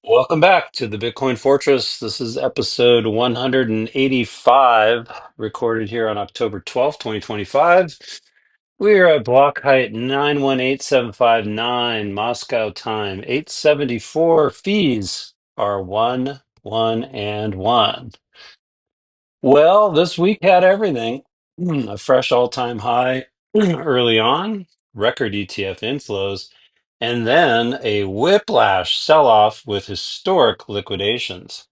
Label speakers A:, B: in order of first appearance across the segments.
A: Welcome back to the Bitcoin Fortress. This is episode 185, recorded here on October 12th, 2025. We are at block height 918,759, Moscow time 874. Fees are 1, 1, and 1. Well, this week had everything. A fresh all-time high early on, record ETF inflows, and then a whiplash sell-off with historic liquidations.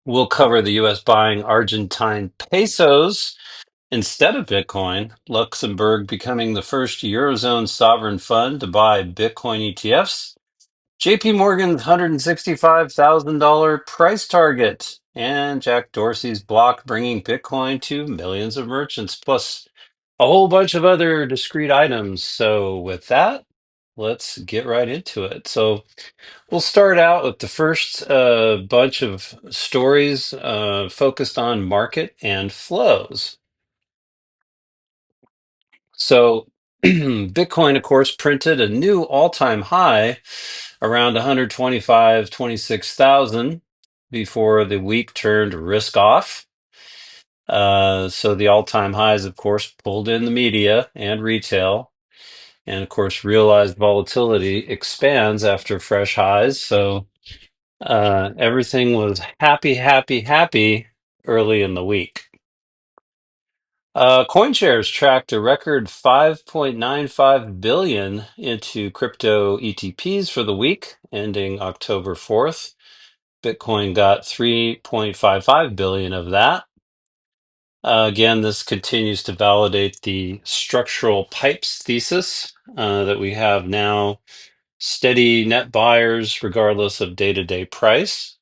A: We'll cover the US buying Argentine pesos instead of Bitcoin, Luxembourg becoming the first Eurozone sovereign fund to buy Bitcoin ETFs, JP Morgan's $165,000 price target, and Jack Dorsey's block bringing Bitcoin to millions of merchants, plus a whole bunch of other discrete items. So, with that, let's get right into it. So, we'll start out with the first bunch of stories focused on market and flows. So, Bitcoin, of course, printed a new all-time high around 125, 26,000 before the week turned risk off. So the all-time highs, of course, pulled in the media and retail. And of course, realized volatility expands after fresh highs. So everything was happy, happy, happy early in the week. CoinShares tracked a record 5.95 billion into crypto ETPs for the week ending October 4th. Bitcoin got 3.55 billion of that. Again, this continues to validate the structural pipes thesis that we have now steady net buyers regardless of day-to-day price.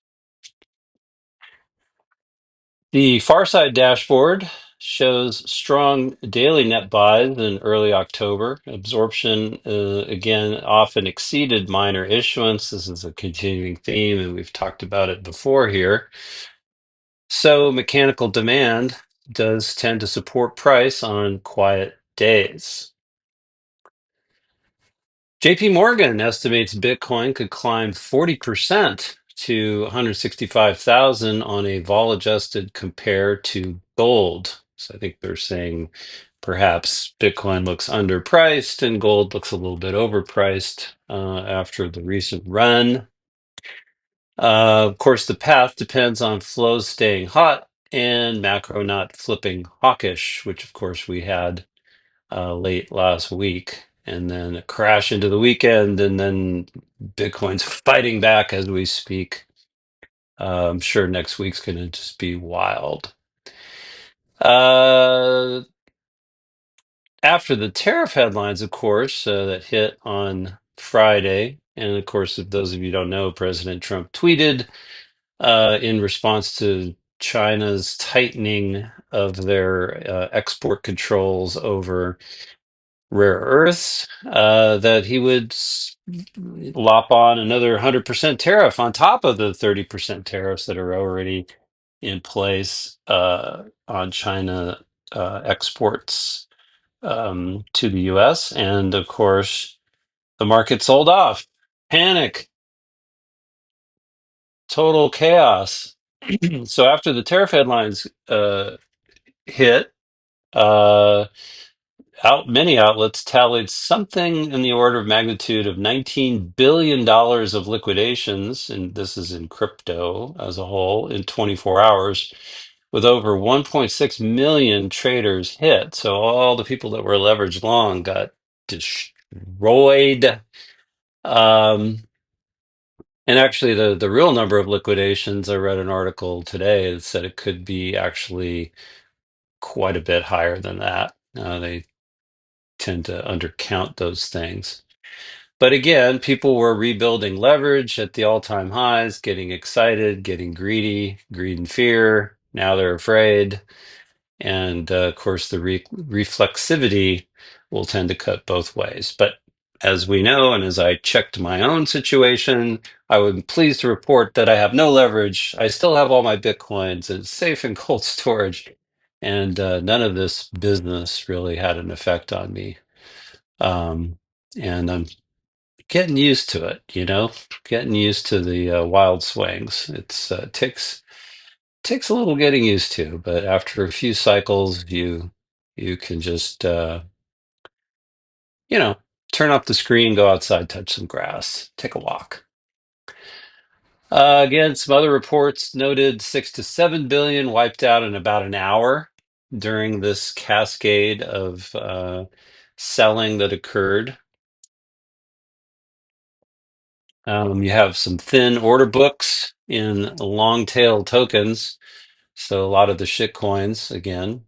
A: The Farside dashboard shows strong daily net buys in early October. Absorption, again, often exceeded minor issuance. This is a continuing theme, and we've talked about it before here. So, mechanical demand does tend to support price on quiet days. JP Morgan estimates Bitcoin could climb 40% to 165,000 on a vol adjusted compare to gold. So I think they're saying perhaps Bitcoin looks underpriced and gold looks a little bit overpriced after the recent run. Of course, the path depends on flows staying hot and macro not flipping hawkish, which of course we had late last week, and then a crash into the weekend, and then Bitcoin's fighting back as we speak. I'm sure next week's going to just be wild. Uh, After the tariff headlines, of course, that hit on Friday, and of course, if those of you don't know, President Trump tweeted in response to China's tightening of their export controls over rare earths, that he would lop on another 100% tariff on top of the 30% tariffs that are already in place on China exports to the US. And of course, the market sold off. Panic, total chaos. So after the tariff headlines hit, uh, many outlets tallied something in the order of magnitude of $19 billion of liquidations, and this is in crypto as a whole, in 24 hours, with over 1.6 million traders hit. So all the people that were leveraged long got destroyed. Um, and actually, the real number of liquidations, I read an article today that said it could be actually quite a bit higher than that. They tend to undercount those things. But again, people were rebuilding leverage at the all-time highs, getting excited, getting greedy, greed and fear. Now they're afraid. And of course, the reflexivity will tend to cut both ways. But as we know, and as I checked my own situation, I was pleased to report that I have no leverage. I still have all my Bitcoins and it's safe in cold storage. And none of this business really had an effect on me. Um, and I'm getting used to it, getting used to the wild swings. Takes a little getting used to, but after a few cycles, you can just you know turn off the screen, go outside, touch some grass, take a walk. Again, some other reports noted 6 to 7 billion wiped out in about an hour during this cascade of selling that occurred. You have some thin order books in long tail tokens, so a lot of the shit coins again,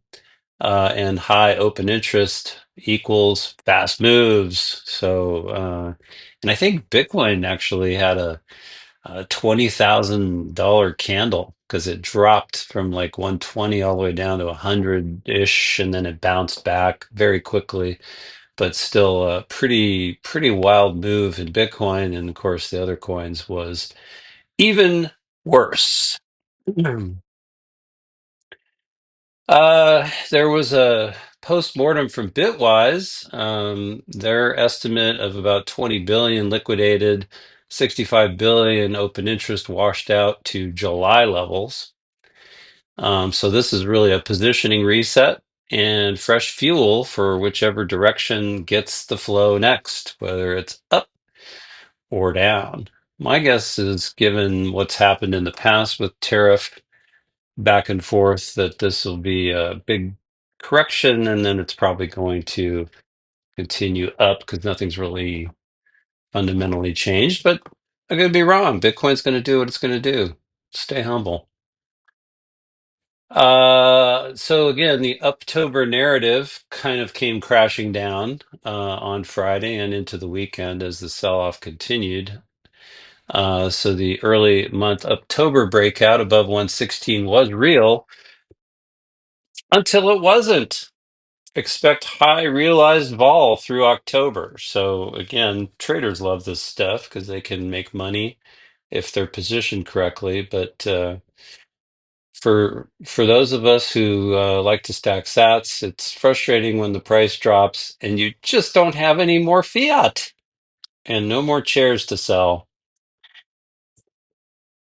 A: and high open interest equals fast moves. And I think Bitcoin actually had a $20,000 candle because it dropped from like 120 all the way down to 100-ish, and then it bounced back very quickly. But still a pretty wild move in Bitcoin, and of course the other coins was even worse. There was a post-mortem from Bitwise. Their estimate of about 20 billion liquidated, 65 billion open interest washed out to July levels. So this is really a positioning reset and fresh fuel for whichever direction gets the flow next, whether it's up or down. My guess is, given what's happened in the past with tariff back and forth, that this will be a big correction, and then it's probably going to continue up because nothing's really fundamentally changed. But I'm going to be wrong. Bitcoin's going to do what it's going to do. Stay humble. So again, the Uptober narrative kind of came crashing down on Friday and into the weekend as the sell-off continued. So the early month October breakout above 116 was real until it wasn't. Expect high realized vol through October. So again, traders love this stuff because they can make money if they're positioned correctly. But for those of us who like to stack sats, it's frustrating when the price drops and you just don't have any more fiat and no more chairs to sell.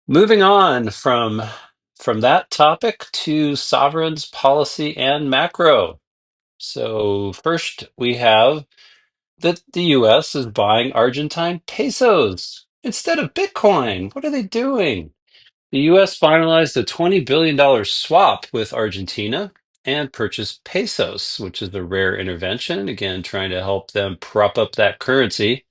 A: Moving on from that topic to sovereigns, policy, and macro. So first we have that the US is buying Argentine pesos instead of Bitcoin. What are they doing? The US finalized a $20 billion swap with Argentina and purchased pesos, which is a rare intervention, again, trying to help them prop up that currency.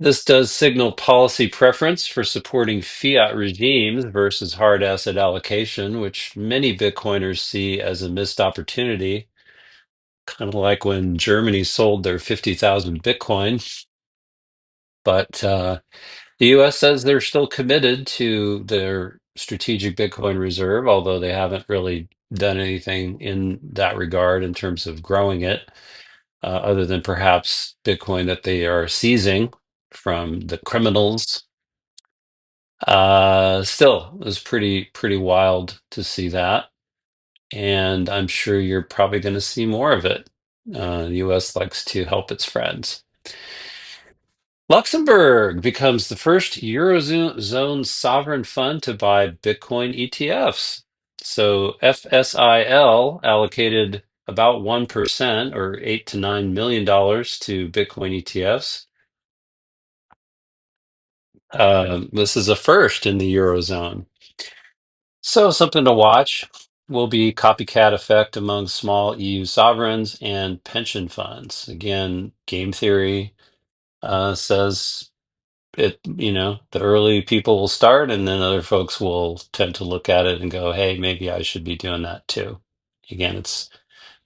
A: This does signal policy preference for supporting fiat regimes versus hard asset allocation, which many Bitcoiners see as a missed opportunity, kind of like when Germany sold their 50,000 Bitcoin. But the US says they're still committed to their strategic Bitcoin reserve, although they haven't really done anything in that regard in terms of growing it, other than perhaps Bitcoin that they are seizing from the criminals. Still, it was pretty wild to see that, and I'm sure you're probably going to see more of it. The US likes to help its friends. Luxembourg becomes the first Eurozone sovereign fund to buy Bitcoin ETFs. So FSIL allocated about 1% or $8 to $9 million to Bitcoin ETFs. This is a first in the Eurozone. So something to watch will be copycat effect among small EU sovereigns and pension funds. Again, game theory says the early people will start, and then other folks will tend to look at it and go, hey, maybe I should be doing that too. Again, it's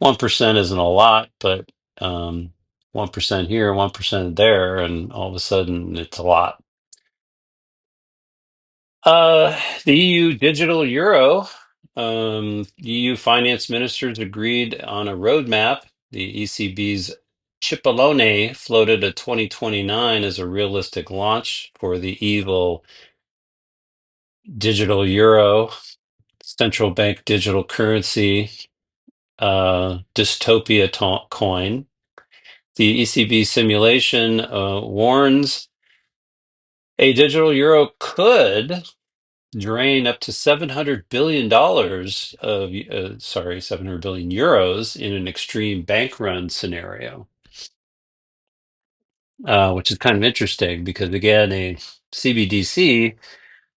A: 1% isn't a lot, but 1% here, 1% there, and all of a sudden it's a lot. The EU digital euro, EU finance ministers agreed on a roadmap. The ECB's Cipollone floated a 2029 as a realistic launch for the evil digital euro, central bank digital currency, dystopia coin. The ECB simulation warns a digital euro could drain up to $700 billion of, sorry, 700 billion euros in an extreme bank run scenario, which is kind of interesting because, again, a CBDC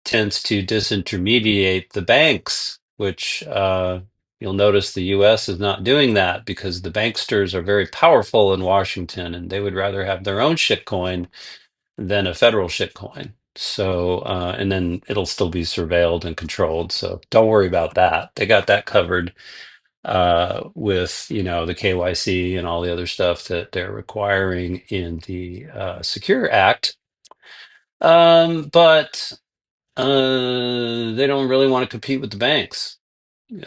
A: tends to disintermediate the banks, which you'll notice the US is not doing that because the banksters are very powerful in Washington and they would rather have their own shitcoin than a federal shitcoin. So, and then it'll still be surveilled and controlled. So don't worry about that. They got that covered with, the KYC and all the other stuff that they're requiring in the Secure Act. But they don't really want to compete with the banks. They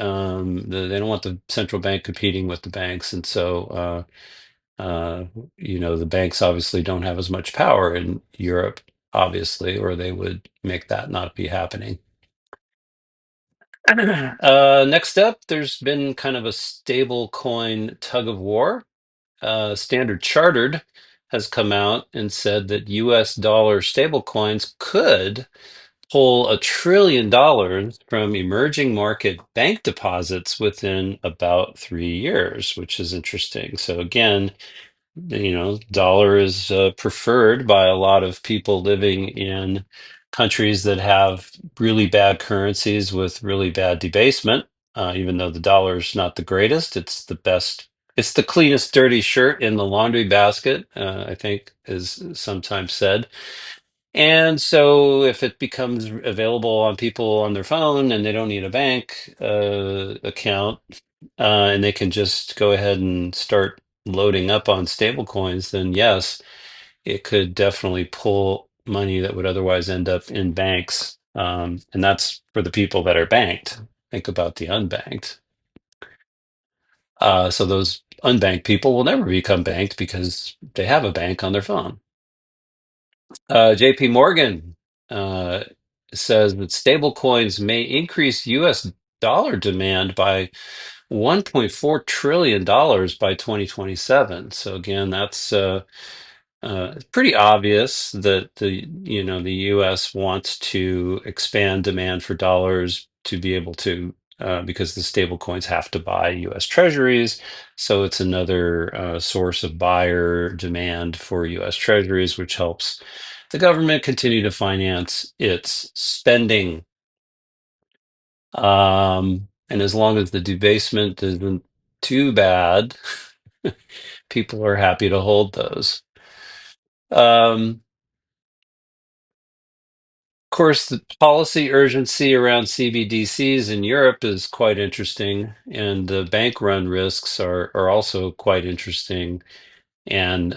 A: don't want the central bank competing with the banks, and so the banks obviously don't have as much power in Europe, obviously, or they would make that not be happening. Next up, there's been kind of a stable coin tug of war. Standard Chartered has come out and said that US dollar stable coins could pull $1 trillion from emerging market bank deposits within about 3 years, which is interesting. So again, dollar is preferred by a lot of people living in countries that have really bad currencies with really bad debasement. Even though the dollar is not the greatest, it's the best. It's the cleanest dirty shirt in the laundry basket, I think, is sometimes said. And so if it becomes available on people on their phone and they don't need a bank account, and they can just go ahead and start loading up on stable coins, then yes, it could definitely pull money that would otherwise end up in banks. And that's for the people that are banked. Think about the unbanked. So those unbanked people will never become banked because they have a bank on their phone. JP Morgan uh, says that stable coins may increase US dollar demand by $1.4 trillion by 2027. So again, that's it's pretty obvious that the U.S. wants to expand demand for dollars to be able to because the stable coins have to buy U.S. Treasuries. So it's another source of buyer demand for U.S. Treasuries, which helps the government continue to finance its spending. And as long as the debasement isn't too bad, people are happy to hold those. Of course, the policy urgency around CBDCs in Europe is quite interesting, and the bank run risks are also quite interesting. And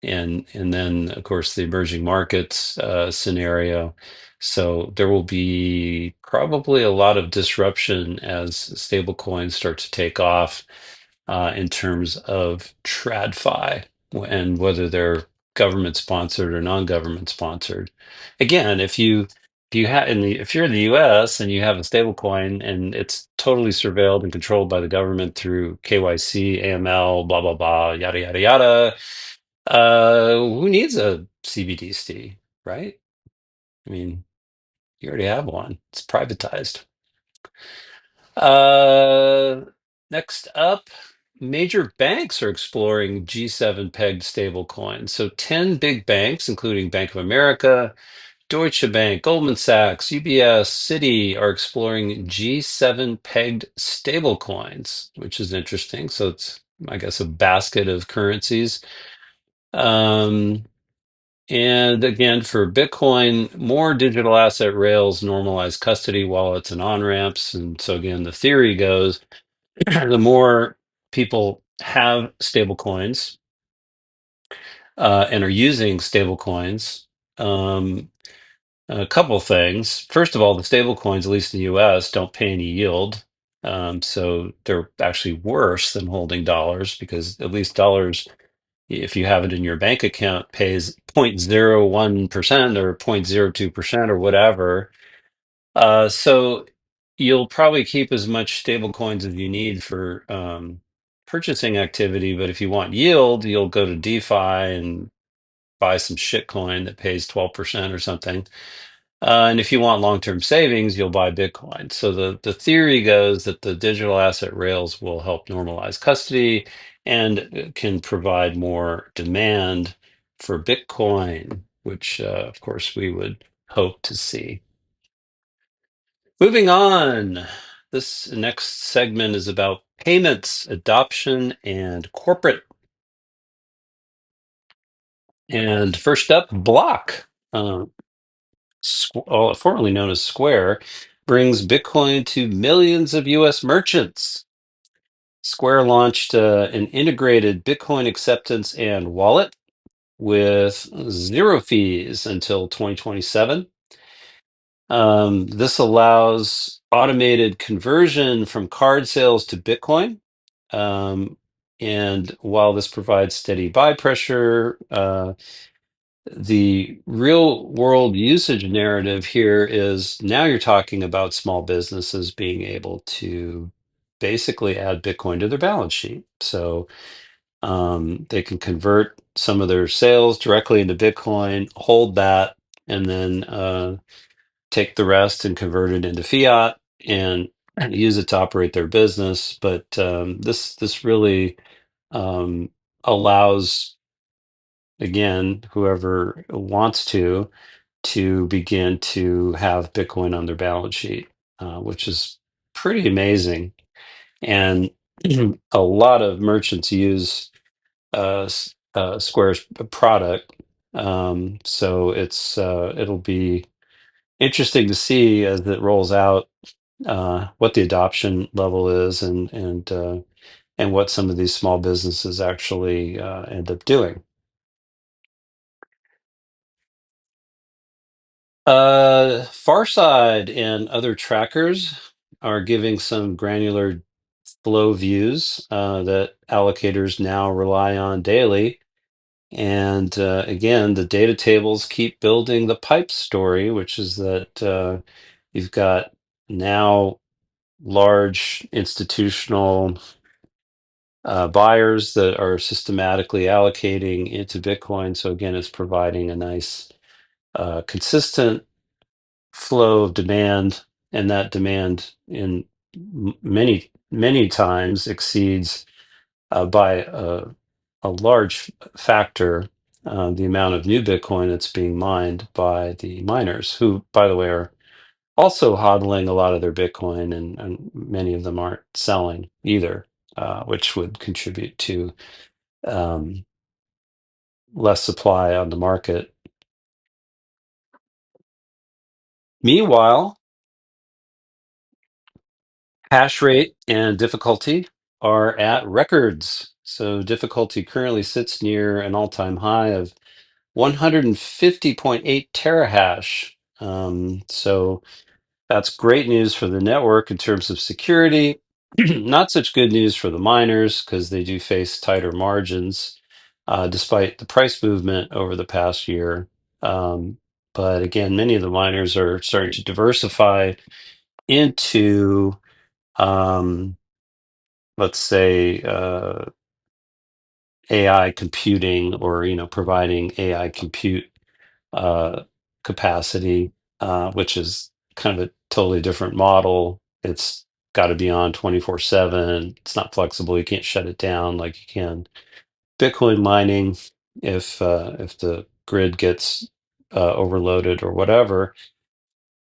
A: and then of course the emerging markets scenario. So there will be probably a lot of disruption as stablecoins start to take off in terms of TradFi and whether they're government sponsored or non-government sponsored. Again, if you're in the US and you have a stablecoin and it's totally surveilled and controlled by the government through KYC, AML, blah blah blah, yada yada yada, who needs a CBDC, right? I mean, you already have one. It's privatized. Uh, Next up, major banks are exploring G7 pegged stablecoins. So 10 big banks, including Bank of America, Deutsche Bank, Goldman Sachs, UBS, Citi, are exploring G7 pegged stablecoins, which is interesting. So it's, I guess, a basket of currencies. Um, and again, for Bitcoin, more digital asset rails normalize custody wallets and on-ramps. And so again, the theory goes the more people have stable coins and are using stable coins, a couple things. First of all, the stable coins, at least in the US, don't pay any yield. So they're actually worse than holding dollars because at least dollars, if you have it in your bank account, pays 0.01% or 0.02% or whatever. So you'll probably keep as much stable coins as you need for purchasing activity, but if you want yield, you'll go to DeFi and buy some shitcoin that pays 12% or something. And if you want long-term savings, you'll buy Bitcoin. So the theory goes that the digital asset rails will help normalize custody and can provide more demand for Bitcoin, which of course we would hope to see. Moving on, this next segment is about payments, adoption, and corporate. And first up, Block. Formerly known as Square, brings Bitcoin to millions of US merchants. Square launched an integrated Bitcoin acceptance and wallet with zero fees until 2027. This allows automated conversion from card sales to Bitcoin. Um, and while this provides steady buy pressure, the real world usage narrative here is now you're talking about small businesses being able to basically add Bitcoin to their balance sheet. So they can convert some of their sales directly into Bitcoin, hold that, and then take the rest and convert it into fiat and use it to operate their business. But this really allows, again, whoever wants to begin to have Bitcoin on their balance sheet, which is pretty amazing. And a lot of merchants use Square's product. So it'll be interesting to see as it rolls out what the adoption level is and what some of these small businesses actually end up doing. Farside and other trackers are giving some granular flow views that allocators now rely on daily. And again, the data tables keep building the pipe story, which is that you've got now large institutional buyers that are systematically allocating into Bitcoin. So again, it's providing a nice, consistent flow of demand, and that demand in many times exceeds by a large factor the amount of new Bitcoin that's being mined by the miners, who, by the way, are also hodling a lot of their Bitcoin, and many of them aren't selling either, which would contribute to um, less supply on the market. Meanwhile, hash rate and difficulty are at records. So difficulty currently sits near an all-time high of 150.8 terahash. So that's great news for the network in terms of security. Not such good news for the miners because they do face tighter margins despite the price movement over the past year. But again, many of the miners are starting to diversify into, um, let's say, AI computing, or providing AI compute uh, capacity, which is kind of a totally different model. It's got to be on 24/7. It's not flexible. You can't shut it down like you can Bitcoin mining if the grid gets overloaded or whatever.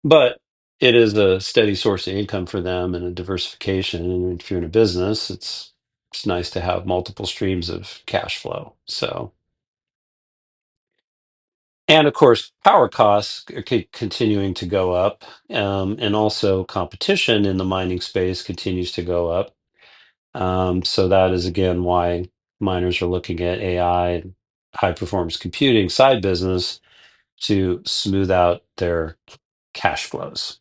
A: But it is a steady source of income for them and a diversification. And if you're in a business, it's nice to have multiple streams of cash flow. So. And of course, power costs are continuing to go up, and also competition in the mining space continues to go up. So that is again why miners are looking at AI and high performance computing side business to smooth out their cash flows.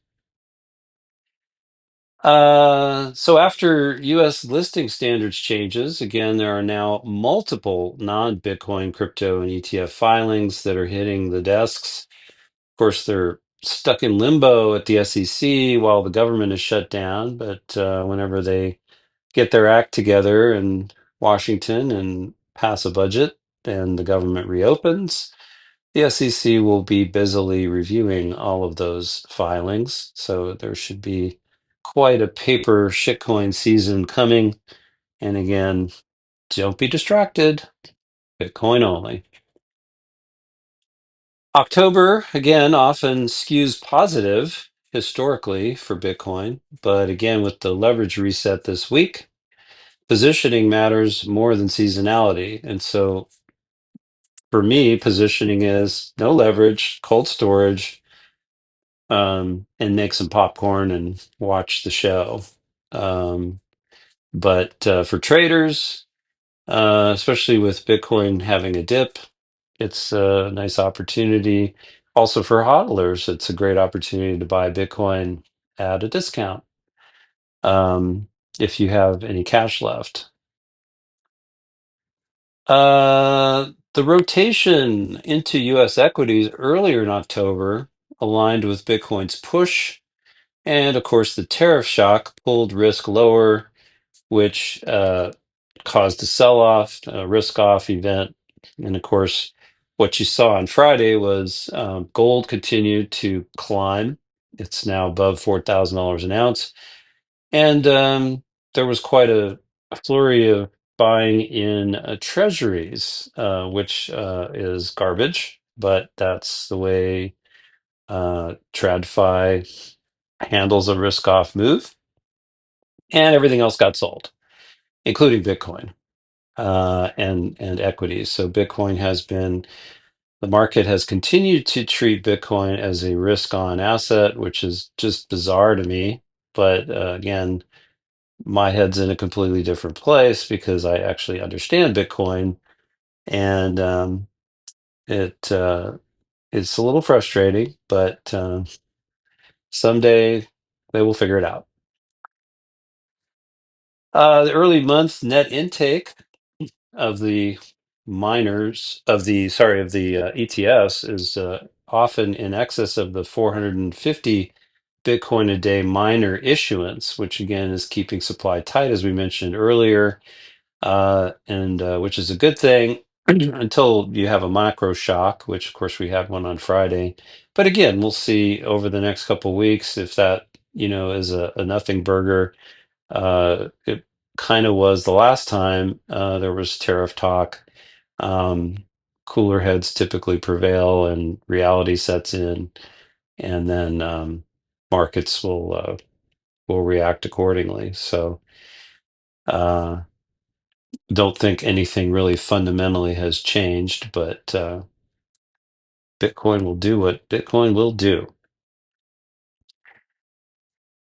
A: So after US listing standards changes, again, there are now multiple non-Bitcoin crypto and ETF filings that are hitting the desks. Of course, they're stuck in limbo at the SEC while the government is shut down. But whenever they get their act together in Washington and pass a budget and the government reopens, the SEC will be busily reviewing all of those filings. So there should be quite a paper shitcoin season coming. And again, don't be distracted. Bitcoin only. October, again, often skews positive historically for Bitcoin. But again, with the leverage reset this week, positioning matters more than seasonality. And so for me, positioning is no leverage, cold storage, and make some popcorn and watch the show. Um, but for traders, especially with Bitcoin having a dip, it's a nice opportunity. Also for hodlers, it's a great opportunity to buy Bitcoin at a discount um, if you have any cash left. The rotation into US equities earlier in October aligned with Bitcoin's push. And of course, the tariff shock pulled risk lower, which caused a sell off, a risk off event. And of course, what you saw on Friday was gold continued to climb. It's now above $4,000 an ounce. And there was quite a flurry of buying in treasuries, which is garbage, but that's the way TradFi handles a risk off move. And everything else got sold, including Bitcoin and equities. So Bitcoin has been, the market has continued to treat Bitcoin as a risk on asset, which is just bizarre to me. But again, my head's in a completely different place because I actually understand Bitcoin, and it's a little frustrating, but someday they will figure it out. The early month net intake of the miners of the sorry of the ETFs is often in excess of the 450 Bitcoin a day miner issuance, which again is keeping supply tight, as we mentioned earlier, and which is a good thing until you have a macro shock, which of course we had one on Friday. But again, we'll see over the next couple weeks if that is a nothing burger. It kind of was the last time there was tariff talk. Um, Cooler heads typically prevail, and reality sets in, and then markets will react accordingly. So, uh, don't think anything really fundamentally has changed, but Bitcoin will do what Bitcoin will do.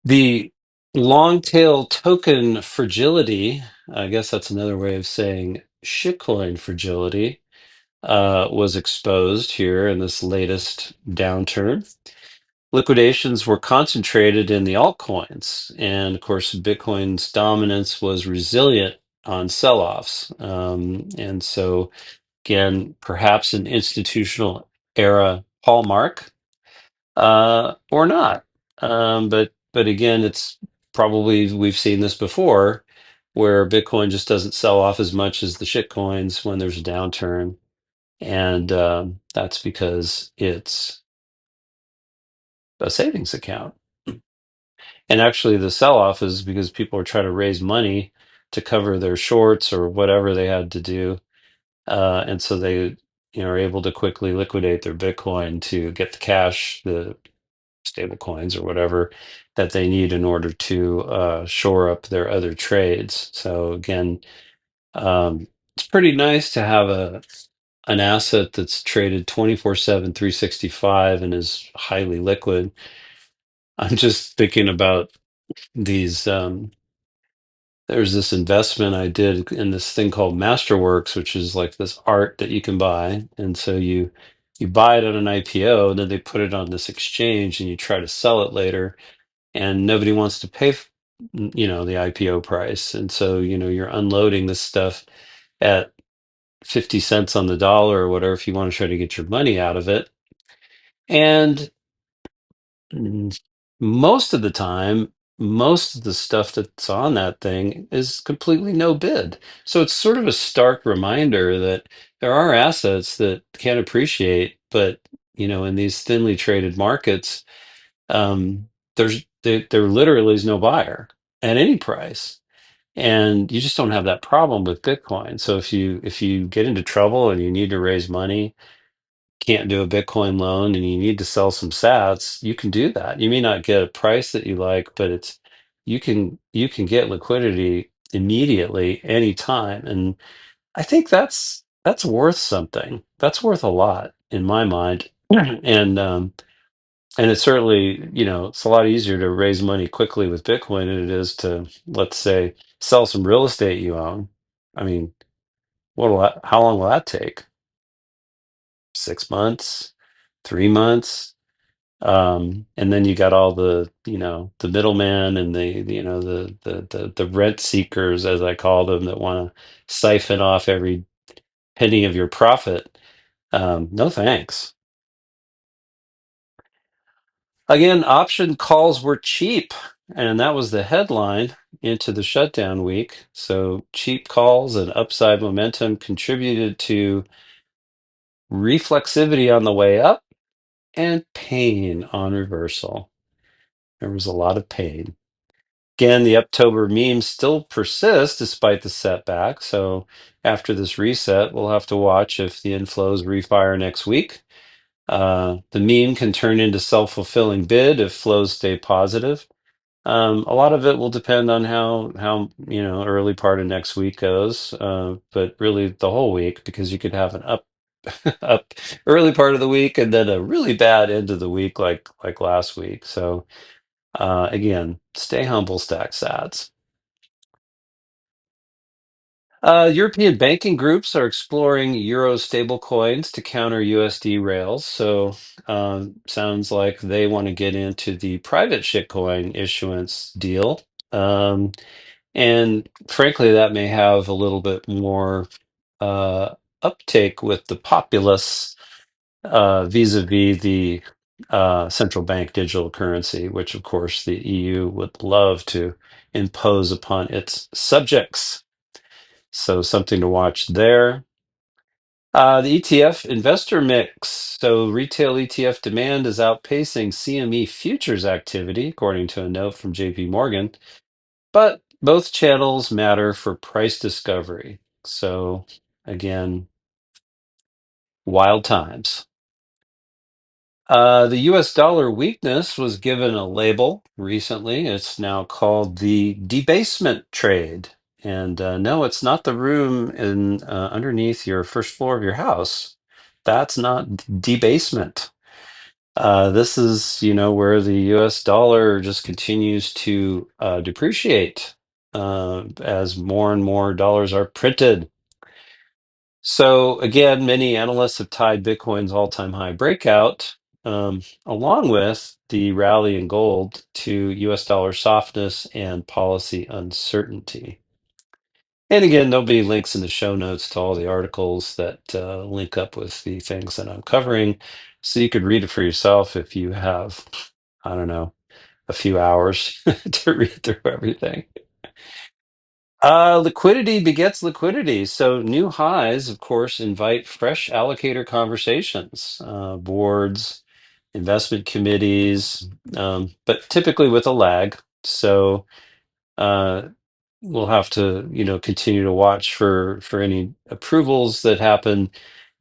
A: The long tail token fragility, I guess that's another way of saying shitcoin fragility, was exposed here in this latest downturn. Liquidations were concentrated in the altcoins, and of course, Bitcoin's dominance was resilient on sell-offs. And so, again, perhaps an institutional era hallmark, or not. But again, it's probably we've seen this before, where Bitcoin just doesn't sell off as much as the shitcoins when there's a downturn, and that's because it's a savings account. And actually, the sell-off is because people are trying to raise money to cover their shorts or whatever they had to do, and so they are able to quickly liquidate their Bitcoin to get the cash, the stable coins or whatever that they need in order to shore up their other trades. So again, it's pretty nice to have an asset that's traded 24/7, 365 and is highly liquid. I'm just thinking about these. There's this investment I did in this thing called Masterworks, which is like this art that you can buy. And so you buy it on an IPO, and then they put it on this exchange, and you try to sell it later, and nobody wants to pay, the IPO price. And so, you're unloading this stuff at 50 cents on the dollar or whatever if you want to try to get your money out of it. And most of the time, most of the stuff that's on that thing is completely no bid. So it's sort of a stark reminder that there are assets that can appreciate, but in these thinly traded markets, there literally is no buyer at any price. And you just don't have that problem with Bitcoin. So if you get into trouble and you need to raise money, can't do a Bitcoin loan, and you need to sell some sats, you can do that. You may not get a price that you like, but you can get liquidity immediately anytime. And I think that's worth something. That's worth a lot in my mind. And it's certainly, it's a lot easier to raise money quickly with Bitcoin than it is to, let's say, sell some real estate you own. I mean, how long will that take? 6 months, 3 months? And then you got all the middleman and the rent seekers, as I call them, that want to siphon off every penny of your profit. No thanks. Again, option calls were cheap, and that was the headline into the shutdown week. So cheap calls and upside momentum contributed to reflexivity on the way up and pain on reversal. There was a lot of pain. Again, the October memes still persist despite the setback. So after this reset, we'll have to watch if the inflows refire next week. The meme can turn into self-fulfilling bid if flows stay positive. A lot of it will depend on how early part of next week goes, but really the whole week, because you could have an up up early part of the week and then a really bad end of the week like last week. So again, stay humble, stack sats. European banking groups are exploring euro stablecoins to counter USD rails. So, sounds like they want to get into the private shitcoin issuance deal. Um, and frankly, that may have a little bit more uh, uptake with the populace vis-a-vis the central bank digital currency, which, of course, the EU would love to impose upon its subjects. So something to watch there. The ETF investor mix. So retail ETF demand is outpacing CME futures activity, according to a note from JP Morgan. But both channels matter for price discovery. So again, wild times. The US dollar weakness was given a label recently. It's now called the debasement trade. And no, it's not the room in underneath your first floor of your house. That's not debasement. This is, where the US dollar just continues to depreciate as more and more dollars are printed. So again, many analysts have tied Bitcoin's all-time high breakout, along with the rally in gold, to US dollar softness and policy uncertainty. And again, there'll be links in the show notes to all the articles that link up with the things that I'm covering. So you could read it for yourself if you have, I don't know, a few hours to read through everything. Liquidity begets liquidity. So new highs, of course, invite fresh allocator conversations, boards, investment committees, but typically with a lag. So uh, we'll have to, continue to watch for any approvals that happen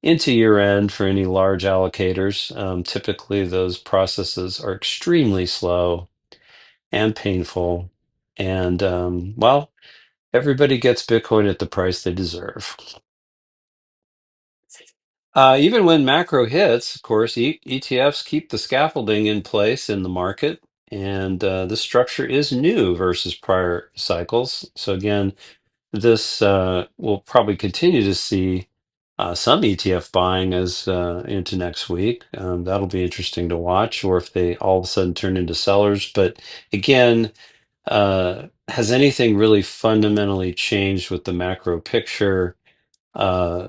A: into year end for any large allocators. Typically, those processes are extremely slow and painful, and well. Everybody gets Bitcoin at the price they deserve. Even when macro hits, of course, ETFs keep the scaffolding in place in the market, and this structure is new versus prior cycles. So again, this will probably continue to see some ETF buying as into next week. That'll be interesting to watch, or if they all of a sudden turn into sellers. But again, has anything really fundamentally changed with the macro picture? Uh,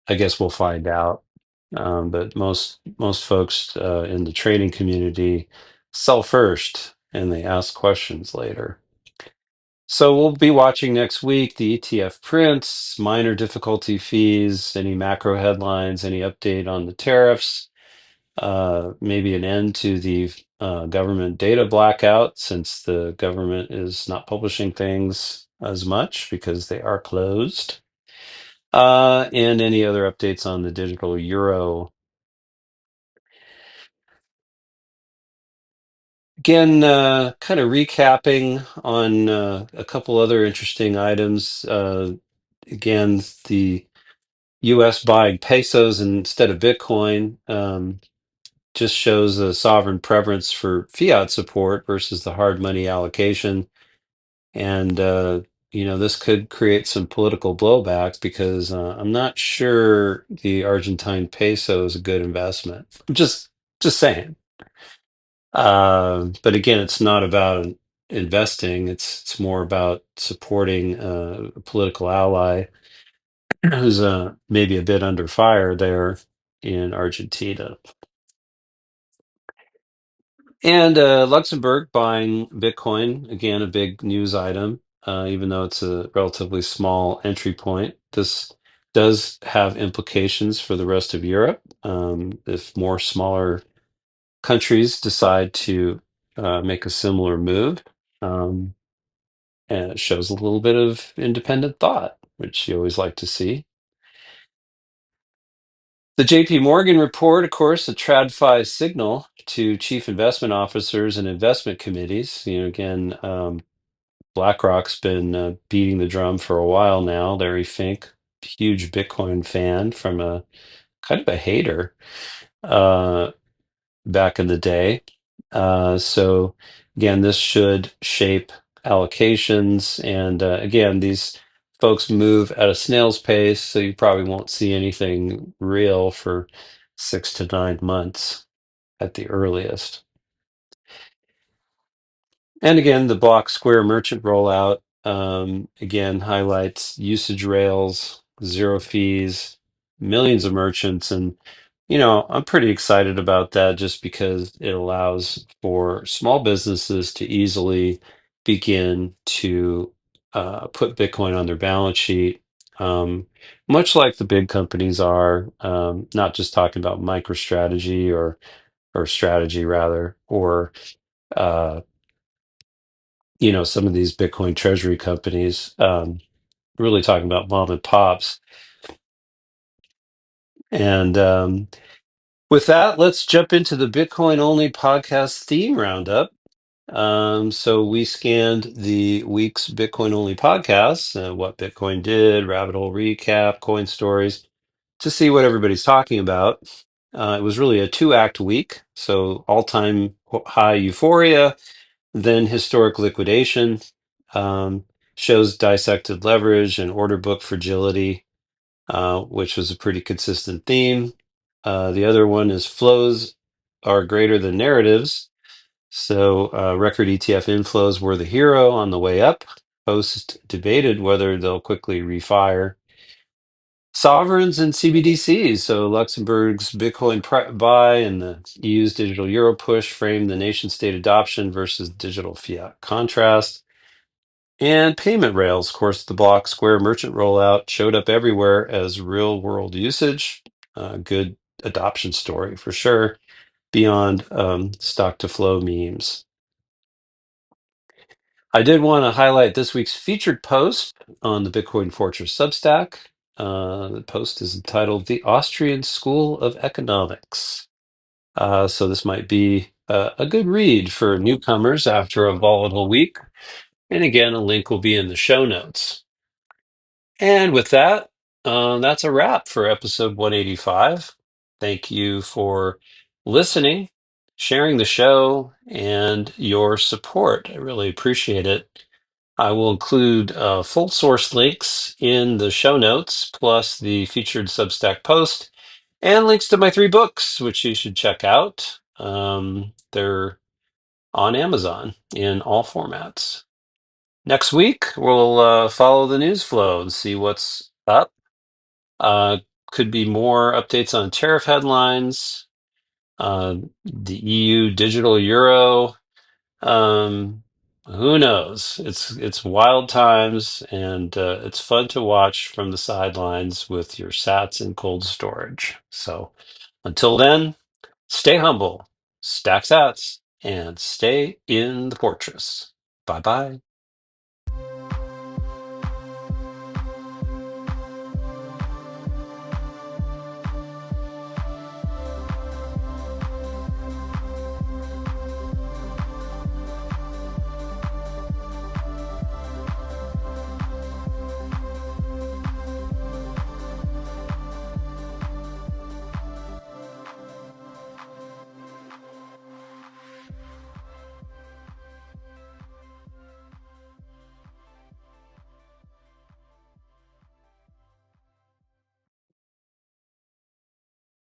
A: I guess we'll find out. But most folks in the trading community sell first and they ask questions later. So we'll be watching next week the ETF prints, minor difficulty fees, any macro headlines, any update on the tariffs, maybe an end to the government data blackout since the government is not publishing things as much because they are closed, and any other updates on the digital euro. Again, kind of recapping on a couple other interesting items. Again, the US buying pesos instead of Bitcoin just shows a sovereign preference for fiat support versus the hard money allocation. And, this could create some political blowback because I'm not sure the Argentine peso is a good investment. Just saying. But again, it's not about investing. It's more about supporting a political ally who's maybe a bit under fire there in Argentina. And Luxembourg buying Bitcoin, again, a big news item, even though it's a relatively small entry point. This does have implications for the rest of Europe. If more smaller countries decide to make a similar move, um, and it shows a little bit of independent thought, which you always like to see. The JP Morgan report, of course, a TradFi signal to chief investment officers and investment committees. Again, BlackRock's been beating the drum for a while now. Larry Fink, huge Bitcoin fan from a kind of a hater uh, back in the day. So again, this should shape allocations. And again, these folks move at a snail's pace, so you probably won't see anything real for 6 to 9 months at the earliest. And again, the block square merchant rollout again highlights usage rails, zero fees, millions of merchants. And, I'm pretty excited about that just because it allows for small businesses to easily begin to put Bitcoin on their balance sheet. Um, Much like the big companies are, not just talking about MicroStrategy or strategy rather, or uh, some of these Bitcoin treasury companies, really talking about mom and pops. And with that, let's jump into the Bitcoin only podcast theme roundup. So we scanned the week's Bitcoin only podcasts, what Bitcoin did, rabbit hole recap, coin stories, to see what everybody's talking about. It was really a 2-act week. So all-time high euphoria, then historic liquidation, um, shows dissected leverage and order book fragility, which was a pretty consistent theme. The other one is flows are greater than narratives. So record ETF inflows were the hero on the way up. Post debated whether they'll quickly refire. Sovereigns and CBDCs. So Luxembourg's Bitcoin buy and the EU's digital euro push framed the nation state adoption versus digital fiat contrast. And payment rails, of course, the block square merchant rollout showed up everywhere as real world usage. Good adoption story for sure, beyond stock to flow memes. I did want to highlight this week's featured post on the Bitcoin Fortress Substack. The post is entitled The Austrian School of Economics. So this might be a good read for newcomers after a volatile week. And again, a link will be in the show notes. And with that, that's a wrap for episode 185. Thank you for listening, sharing the show, and your support. I really appreciate it. I will include full source links in the show notes, plus the featured Substack post, and links to my 3 books, which you should check out. They're on Amazon in all formats. Next week, we'll follow the news flow and see what's up. Uh, could be more updates on tariff headlines, the EU digital euro, Um, who knows? It's wild times, and it's fun to watch from the sidelines with your sats in cold storage. So until then, stay humble, stack sats, and stay in the fortress. Bye bye.